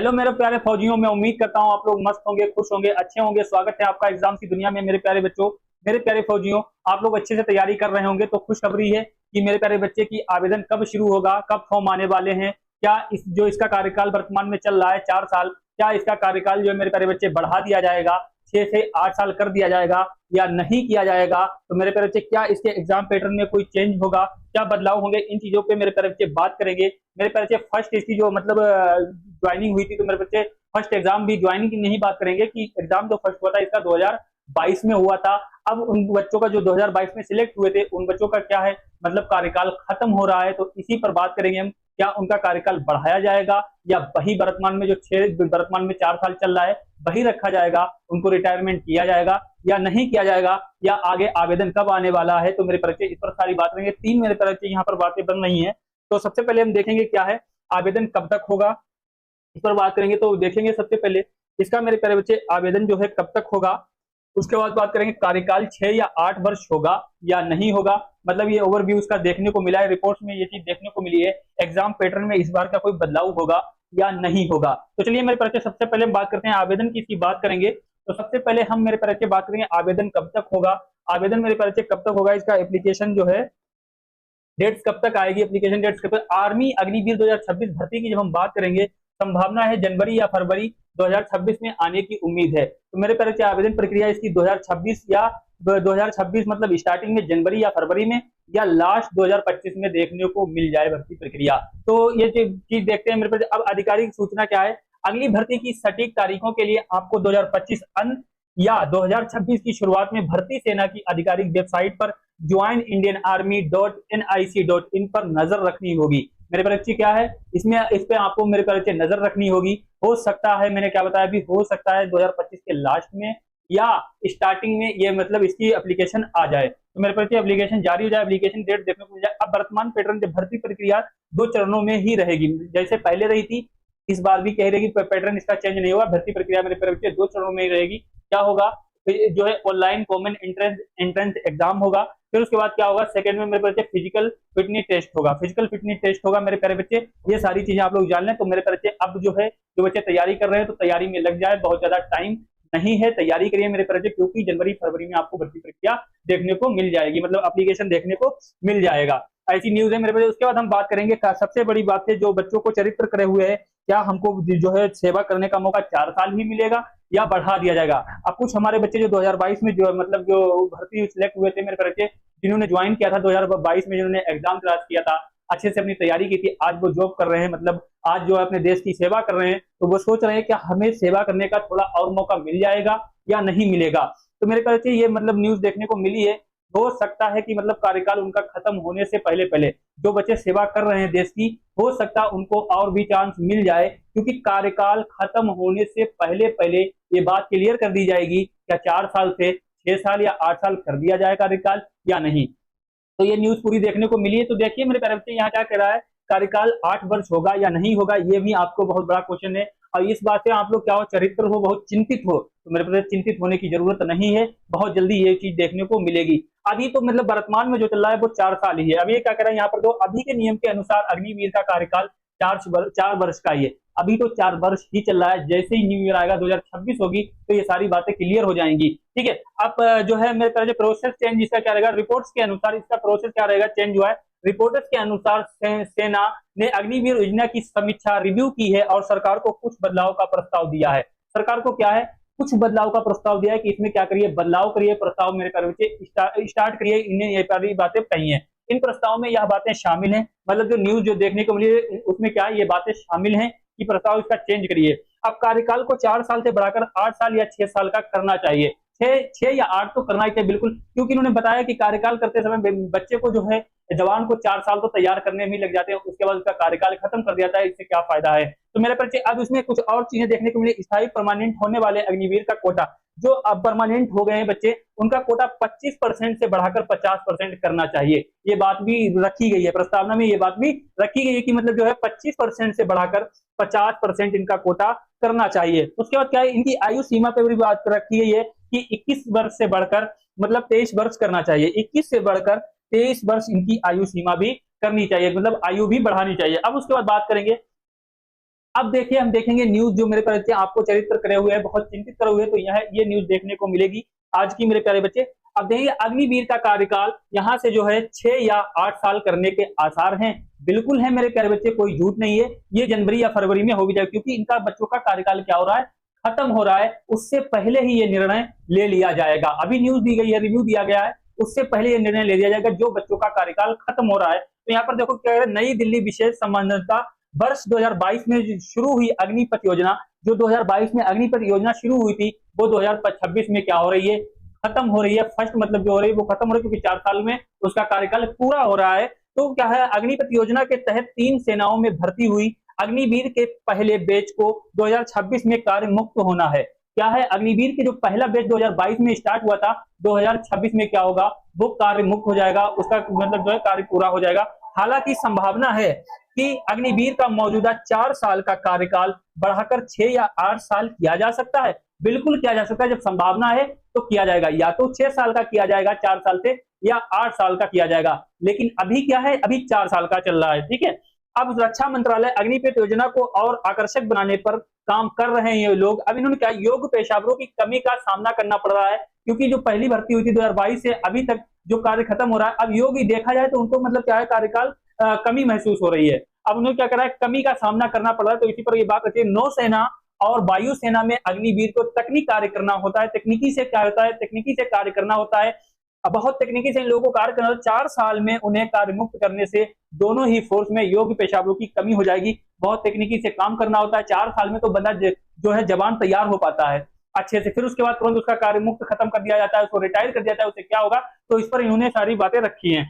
Hello मेरे प्यारे फौजियों, मैं उम्मीद करता हूँ आप लोग मस्त होंगे, खुश होंगे, अच्छे होंगे। स्वागत है आपका एग्जाम की दुनिया में मेरे प्यारे बच्चों। मेरे प्यारे फौजियों, आप लोग अच्छे से तैयारी कर रहे होंगे तो खुशखबरी है कि मेरे प्यारे बच्चे की आवेदन कब शुरू होगा, कब फॉर्म आने वाले हैं। क्या इसका कार्यकाल वर्तमान में चल रहा है 4 साल, क्या इसका कार्यकाल जो है मेरे प्यारे बच्चे बढ़ा दिया जाएगा, 6 से 8 साल कर दिया जाएगा या नहीं किया जाएगा। तो मेरे प्यारे बच्चे क्या इसके एग्जाम पैटर्न में कोई चेंज होगा, क्या बदलाव होंगे, इन चीजों पे मेरे प्यारे बच्चे बात करेंगे। मेरे प्यारे बच्चे फर्स्ट इसकी जो मतलब ज्वाइनिंग हुई थी, तो मेरे बच्चे फर्स्ट एग्जाम भी ज्वाइनिंग की नहीं बात करेंगे कि एग्जाम जो फर्स्ट हुआ था इसका 2022 में हुआ था। अब उन बच्चों का जो 2022 में सिलेक्ट हुए थे उन बच्चों का क्या है, मतलब कार्यकाल खत्म हो रहा है, तो इसी पर बात करेंगे हम। क्या उनका कार्यकाल बढ़ाया जाएगा या वही वर्तमान में जो 4 साल चल रहा है वही रखा जाएगा, उनको रिटायरमेंट किया जाएगा या नहीं किया जाएगा, या आगे आवेदन कब आने वाला है। तो मेरे परिचय इस पर सारी बात करेंगे। 3 मेरे परिचय यहाँ पर बातें बन रही हैं। तो सबसे पहले हम देखेंगे क्या है, आवेदन कब तक होगा, इस पर बात करेंगे। तो देखेंगे सबसे पहले इसका मेरे प्यारे बच्चे आवेदन जो है कब तक होगा। उसके बाद बात करेंगे कार्यकाल 6 या 8 वर्ष होगा या नहीं होगा। मतलब ये ओवरव्यू इसका देखने को मिला है, रिपोर्ट्स में ये चीज देखने को मिली है। एग्जाम पैटर्न में इस बार का कोई बदलाव होगा या नहीं होगा। तो चलिए मेरे परिचय सबसे पहले हम बात करते हैं आवेदन की, इसकी बात करेंगे। तो सबसे पहले हम मेरे परिचय बात करेंगे आवेदन कब तक होगा। आवेदन मेरे परिचय कब तक होगा, इसका एप्लीकेशन जो है डेट्स कब तक आएगी, एप्लीकेशन डेट्स कब तक। आर्मी अग्निवीर 2026 भर्ती की जब हम बात करेंगे, संभावना है जनवरी या फरवरी 2026 में आने की उम्मीद है। तो मेरे तरह से आवेदन प्रक्रिया इसकी 2026 या 2026 मतलब स्टार्टिंग में जनवरी या फरवरी में, या लास्ट 2025 में देखने को मिल जाए भर्ती प्रक्रिया। तो ये चीज देखते हैं मेरे पास। अब आधिकारिक सूचना क्या है, अगली भर्ती की सटीक तारीखों के लिए आपको 2025 अंत या 2026 की शुरुआत में भर्ती सेना की आधिकारिक वेबसाइट पर joinindianarmy.nic.in पर नजर रखनी होगी। मेरे परिचय क्या है इसमें, इस पे आपको मेरे परिचय नजर रखनी होगी। हो सकता है, मैंने क्या बताया अभी, हो सकता है 2025 के लास्ट में या स्टार्टिंग में ये मतलब इसकी एप्लीकेशन आ जाए। तो मेरे परिचय एप्लीकेशन जारी हो जाए, एप्लीकेशन डेट देखने को मिल जाए। अब वर्तमान पैटर्न भर्ती प्रक्रिया 2 चरणों में ही रहेगी, जैसे पहले रही थी इस बार भी कह रहेगी, पैटर्न इसका चेंज नहीं हुआ। भर्ती प्रक्रिया मेरे परिचय 2 चरणों में ही रहेगी। क्या होगा, जो है ऑनलाइन कॉमन एंट्रेंस एग्जाम होगा। फिर उसके बाद क्या होगा, सेकंड में मेरे बच्चे फिजिकल फिटनेस टेस्ट होगा। फिजिकल फिटनेस टेस्ट होगा मेरे प्यारे बच्चे। ये सारी चीजें आप लोग जान लें। तो मेरे प्यारे बच्चे अब जो है, जो बच्चे तैयारी कर रहे हैं तो तैयारी में लग जाए, बहुत ज्यादा टाइम नहीं है, तैयारी करिए मेरे प्यारे बच्चे, क्योंकि जनवरी फरवरी में आपको भर्ती प्रक्रिया देखने को मिल जाएगी, मतलब एप्लीकेशन देखने को मिल जाएगा। ऐसी न्यूज है मेरे बच्चे। उसके बाद हम बात करेंगे सबसे बड़ी बात है, जो बच्चों को चरित्र करे हुए है, क्या हमको जो है सेवा करने का मौका 4 साल ही मिलेगा या बढ़ा दिया जाएगा। अब कुछ हमारे बच्चे जो 2022 में जो मतलब जो भर्ती सिलेक्ट हुए थे मेरे बच्चे, जिन्होंने ज्वाइन किया था 2022 में, जिन्होंने एग्जाम क्रैश किया था, अच्छे से अपनी तैयारी की थी, आज वो जॉब कर रहे हैं, मतलब आज जो है अपने देश की सेवा कर रहे हैं, तो वो सोच रहे हैं कि हमें सेवा करने का थोड़ा और मौका मिल जाएगा या नहीं मिलेगा। तो मेरे ख्याल से ये मतलब न्यूज देखने को मिली है। हो सकता है कि मतलब कार्यकाल उनका खत्म होने से पहले पहले जो बच्चे सेवा कर रहे हैं देश की, हो सकता है उनको और भी चांस मिल जाए, क्योंकि कार्यकाल खत्म होने से पहले पहले ये बात क्लियर कर दी जाएगी क्या 4 साल से 6 साल या 8 साल कर दिया जाए कार्यकाल या नहीं। तो ये न्यूज पूरी देखने को मिली है। तो देखिए मेरे प्यारे बच्चे, यहाँ क्या कह रहा है, कार्यकाल 8 वर्ष होगा या नहीं होगा, ये भी आपको बहुत बड़ा क्वेश्चन है। और इस बात से आप लोग क्या हो, चरित्र हो, बहुत चिंतित हो, तो मेरे प्यारे चिंतित होने की जरूरत नहीं है, बहुत जल्दी ये चीज देखने को मिलेगी। अभी तो मतलब वर्तमान में जो चल रहा है वो 4 साल ही है। अब ये क्या कह रहा है यहाँ पर, तो अभी के नियम के अनुसार अग्निवीर का कार्यकाल 4 वर्ष का ही है। अभी तो 4 वर्ष ही चल रहा है, जैसे ही न्यू ईयर आएगा 2026 होगी तो ये सारी बातें क्लियर हो जाएंगी। ठीक है। अब जो है मेरे पहले प्रोसेस चेंज इसका क्या रहेगा, रिपोर्ट्स के अनुसार इसका प्रोसेस क्या रहेगा, चेंज हुआ है। रिपोर्ट्स के अनुसार सेना ने अग्निवीर योजना की समीक्षा रिव्यू की है और सरकार को कुछ बदलाव का प्रस्ताव दिया है। सरकार को क्या है, कुछ बदलाव का प्रस्ताव दिया है कि इसमें क्या करिए, बदलाव करिए, प्रस्ताव मेरे प्यारे बच्चे स्टार्ट करिए। इन्हें ये सारी बातें कही है, इन प्रस्ताव में यह बातें शामिल हैं, मतलब जो न्यूज जो देखने को मिली है उसमें क्या है, ये बातें शामिल हैं कि प्रस्ताव इसका चेंज करिए। अब कार्यकाल को 4 साल से बढ़ाकर 8 साल या 6 साल का करना चाहिए। 6 या 8 तो करना ही चाहिए बिल्कुल, क्योंकि इन्होंने बताया कि कार्यकाल करते समय बच्चे को जो है, जवान को 4 साल तो तैयार करने में लग जाते हैं, उसके बाद उसका कार्यकाल खत्म कर दिया जाता है, इससे क्या फायदा है। तो मेरे परिचय अब इसमें कुछ और चीजें देखने को मिली। स्थायी परमानेंट होने वाले अग्निवीर का कोटा, जो अब परमानेंट हो गए हैं बच्चे, उनका कोटा 25% से बढ़ाकर 50% करना चाहिए। ये बात भी रखी गई है प्रस्तावना में, ये बात भी रखी गई है कि मतलब जो है 25% से बढ़ाकर 50% इनका कोटा करना चाहिए। उसके बाद क्या है, इनकी आयु सीमा पर भी बात रखी गई है कि 21 वर्ष से बढ़कर मतलब 23 वर्ष करना चाहिए। 21 से बढ़कर 23 वर्ष इनकी आयु सीमा भी करनी चाहिए, मतलब आयु भी बढ़ानी चाहिए। अब उसके बाद बात करेंगे अब देखिए हम देखेंगे न्यूज जो मेरे प्यारे बच्चे आपको चरित्र करे हुए है, बहुत चिंतित करे हुए, तो यह ये न्यूज देखने को मिलेगी आज की मेरे प्यारे बच्चे। अब देखिए अग्निवीर का कार्यकाल यहाँ से जो है 6 या 8 साल करने के आसार हैं, बिल्कुल है मेरे प्यारे बच्चे, कोई झूठ नहीं है। ये जनवरी या फरवरी में हो भी जाए, क्योंकि इनका बच्चों का कार्यकाल क्या हो रहा है, खत्म हो रहा है, उससे पहले ही ये निर्णय ले लिया जाएगा। अभी न्यूज दी गई है, रिव्यू दिया गया है, उससे पहले ये निर्णय ले लिया जाएगा जो बच्चों का कार्यकाल खत्म हो रहा है। तो यहाँ पर देखो क्या है, नई दिल्ली विशेष संबंधिता वर्ष 2022 में शुरू हुई अग्निपथ योजना, जो 2022 में अग्निपथ योजना शुरू हुई थी, वो 2026 में क्या हो रही है, खत्म हो रही है। फर्स्ट मतलब जो हो रही है वो खत्म हो रही है, क्योंकि 4 साल में उसका कार्यकाल पूरा हो रहा है। तो क्या है, अग्निपथ योजना के तहत 3 सेनाओं में भर्ती हुई अग्निवीर के पहले बैच को 2026 में कार्य मुक्त होना है। क्या है, अग्निवीर के जो पहला बैच 2022 में स्टार्ट हुआ था, 2026 में क्या होगा, वो कार्य मुक्त हो जाएगा, उसका मतलब जो है कार्य पूरा हो जाएगा। हालांकि संभावना है कि अग्निवीर का मौजूदा 4 साल का कार्यकाल बढ़ाकर 6 या 8 साल किया जा सकता है। बिल्कुल किया जा सकता है, जब संभावना है तो किया जाएगा, या तो 6 साल का किया जाएगा 4 साल से, या 8 साल का किया जाएगा। लेकिन अभी क्या है, अभी 4 साल का चल रहा है, ठीक है। अब रक्षा मंत्रालय अग्निपथ योजना को और आकर्षक बनाने पर काम कर रहे हैं ये लोग। अब इन्होंने क्या, योग पेशेवरों की कमी का सामना करना पड़ रहा है, क्योंकि जो पहली भर्ती हुई थी 2022 से अभी तक जो कार्य खत्म हो रहा है, अब योग ही देखा जाए तो उनको मतलब क्या है, कार्यकाल कमी महसूस हो रही है। अब उन्हें क्या करा है, कमी का सामना करना पड़ रहा है। तो इसी पर ये बात है, नौसेना और वायुसेना में अग्निवीर को तकनीकी कार्य करना होता है, तकनीकी से क्या होता है, तकनीकी से कार्य करना होता है। अब बहुत तकनीकी से इन लोगों को कार्य करना, 4 साल में उन्हें कार्य मुक्त करने से दोनों ही फोर्स में योग्य पेशेवरों की कमी हो जाएगी। बहुत तकनीकी से काम करना होता है, 4 साल में तो बंदा जो है जवान तैयार हो पाता है अच्छे से, फिर उसके बाद तुरंत उसका कार्य मुक्त खत्म कर दिया जाता है, उसको रिटायर कर दिया जाता है, उससे क्या होगा। तो इस पर इन्होंने सारी बातें रखी हैं।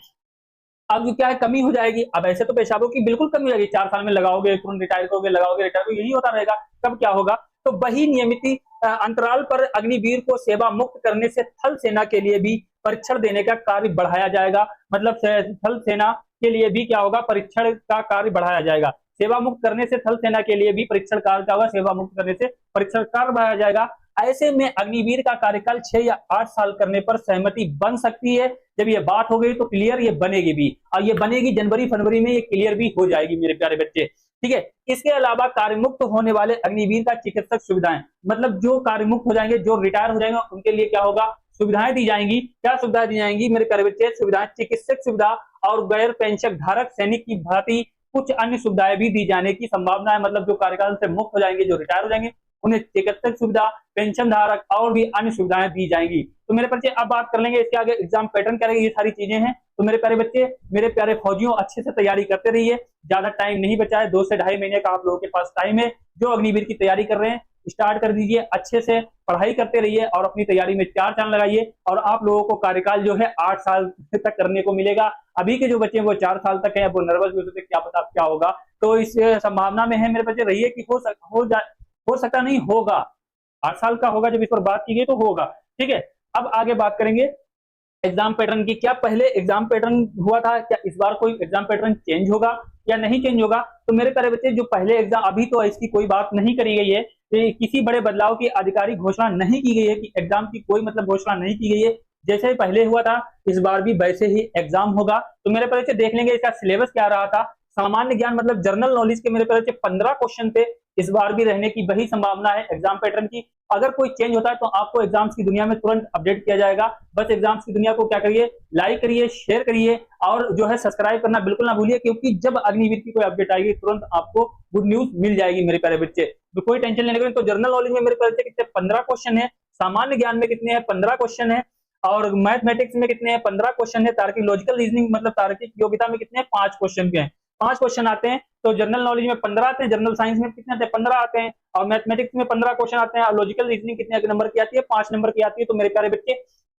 अब जो क्या है, कमी हो जाएगी। अब ऐसे तो पेशेवरों की बिल्कुल कमी हो जाएगी, 4 साल में लगाओगे, तुरंत रिटायर करोगे, लगाओगे, रिटायर करोगे, यही होता रहेगा। तब क्या होगा, तो वही नियमित अंतराल पर अग्निवीर को सेवा मुक्त करने से थल सेना के लिए भी परीक्षण देने का कार्य बढ़ाया जाएगा। मतलब थल सेना के लिए भी क्या होगा, परीक्षण का कार्य बढ़ाया जाएगा। सेवा मुक्त करने से थल सेना के लिए भी परीक्षण कार्य का होगा, सेवा मुक्त करने से परीक्षण कार्य बढ़ाया जाएगा। ऐसे में अग्निवीर का कार्यकाल 6 या 8 साल करने पर सहमति बन सकती है। जब ये बात हो गई तो क्लियर ये बनेगी भी, और ये बनेगी जनवरी फरवरी में, ये क्लियर भी हो जाएगी मेरे प्यारे बच्चे, ठीक है। इसके अलावा कार्यमुक्त होने वाले अग्निवीर का चिकित्सक सुविधाएं, मतलब जो कार्यमुक्त हो जाएंगे, जो रिटायर हो जाएंगे, उनके लिए क्या होगा, सुविधाएं दी जाएंगी। क्या सुविधाएं दी जाएंगी मेरे प्यारे बच्चे, सुविधाएं, चिकित्सक सुविधा और गैर पेंशन धारक सैनिक की भांति कुछ अन्य सुविधाएं भी दी जाने की संभावना है। मतलब जो कार्यकाल से मुक्त हो जाएंगे, जो रिटायर हो जाएंगे, उन्हें चिकित्सक सुविधा, पेंशन धारक और भी अन्य सुविधाएं दी जाएंगी। तो मेरे बच्चे अब बात कर लेंगे इसके आगे एग्जाम पैटर्न क्या रहेगा, ये सारी चीजें हैं। तो मेरे प्यारे बच्चे, मेरे प्यारे फौजियों, अच्छे से तैयारी करते रहिए, ज्यादा टाइम नहीं बचा है, 2 से ढाई महीने का आप लोगों के पास टाइम है। जो अग्निवीर की तैयारी कर रहे हैं, स्टार्ट कर दीजिए, अच्छे से पढ़ाई करते रहिए और अपनी तैयारी में 4 चांद लगाइए, और आप लोगों को कार्यकाल जो है 8 साल तक करने को मिलेगा। अभी के जो बच्चे हैं वो 4 साल तक है, वो नर्वस भी होते थे, क्या पता क्या होगा। तो इस संभावना में है मेरे बच्चे, रहिए कि हो सकता नहीं होगा, 8 साल का होगा। जब इस पर बात की गई तो होगा, ठीक है। अब आगे बात करेंगे एग्जाम पैटर्न की। क्या पहले एग्जाम पैटर्न हुआ था, क्या इस बार कोई एग्जाम पैटर्न चेंज होगा या नहीं चेंज होगा। तो मेरे प्यारे बच्चे, जो पहले एग्जाम, अभी तो इसकी कोई बात नहीं करी गई है, किसी बड़े बदलाव की आधिकारिक घोषणा नहीं की गई है, कि एग्जाम की कोई मतलब घोषणा नहीं की गई है। जैसे पहले हुआ था, इस बार भी वैसे ही एग्जाम होगा। तो मेरे प्यारे बच्चे देख लेंगे इसका सिलेबस क्या रहा था। सामान्य ज्ञान मतलब जनरल नॉलेज के मेरे प्यारे बच्चे 15 क्वेश्चन थे, इस बार भी रहने की वही संभावना है एग्जाम पैटर्न की। अगर कोई चेंज होता है तो आपको एग्जाम्स की दुनिया में तुरंत अपडेट किया जाएगा। बस एग्जाम्स की दुनिया को क्या करिए, लाइक करिए, शेयर करिए, और जो है सब्सक्राइब करना बिल्कुल ना भूलिए, क्योंकि जब अग्निवीर की कोई अपडेट आएगी तुरंत आपको गुड न्यूज मिल जाएगी मेरे प्यारे बच्चे। तो कोई टेंशन लेने की। तो जनरल नॉलेज में मेरे प्यारे बच्चे कितने, 15 क्वेश्चन है। सामान्य ज्ञान में कितने हैं, 15 क्वेश्चन है। और मैथमेटिक्स में कितने हैं, 15 क्वेश्चन है। तार्किक लॉजिकल रीजनिंग मतलब तार्किक योग्यता में कितने हैं, 5 क्वेश्चन के हैं, 5 क्वेश्चन आते हैं। तो जनरल नॉलेज में 15 आते हैं, जनरल साइंस में कितने आते हैं, 15 आते हैं, और मैथमेटिक्स में 15 क्वेश्चन आते हैं, और लॉजिकल रीजनिंग कितने नंबर की आती है, 5 नंबर की आती है। तो मेरे प्यारे बच्चे,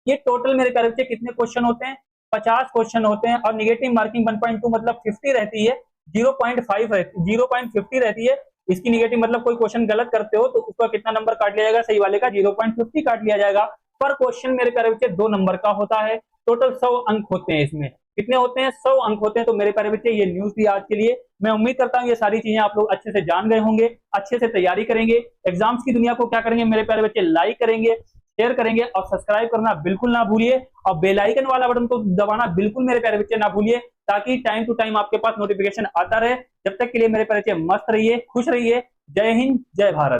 ये टोटल मेरे प्यारे बच्चे कितने क्वेश्चन होते हैं, 50 क्वेश्चन होते हैं। और निगेटिव मार्किंग 1.2 मतलब 50 रहती है, 0.50 रहती है। इसकी निगेटिव मतलब कोई क्वेश्चन गलत करते हो तो उसका कितना नंबर काट लिया जाएगा, सही वाले का 0.50 काट लिया जाएगा। पर क्वेश्चन मेरे प्यारे बच्चे 2 नंबर का होता है। टोटल 100 अंक होते हैं इसमें। कितने होते हैं, 100 अंक होते हैं। तो मेरे प्यारे बच्चे, ये न्यूज थी आज के लिए। मैं उम्मीद करता हूँ ये सारी चीजें आप लोग अच्छे से जान गए होंगे, अच्छे से तैयारी करेंगे। एग्जाम्स की दुनिया को क्या करेंगे मेरे प्यारे बच्चे, लाइक करेंगे, शेयर करेंगे, और सब्सक्राइब करना बिल्कुल ना भूलिए, और बेल आइकन वाला बटन तो दबाना बिल्कुल मेरे प्यारे बच्चे ना भूलिए, ताकि टाइम टू टाइम आपके पास नोटिफिकेशन आता रहे। जब तक के लिए मेरे प्यारे बच्चे मस्त रहिए, खुश रहिए, जय हिंद, जय भारत।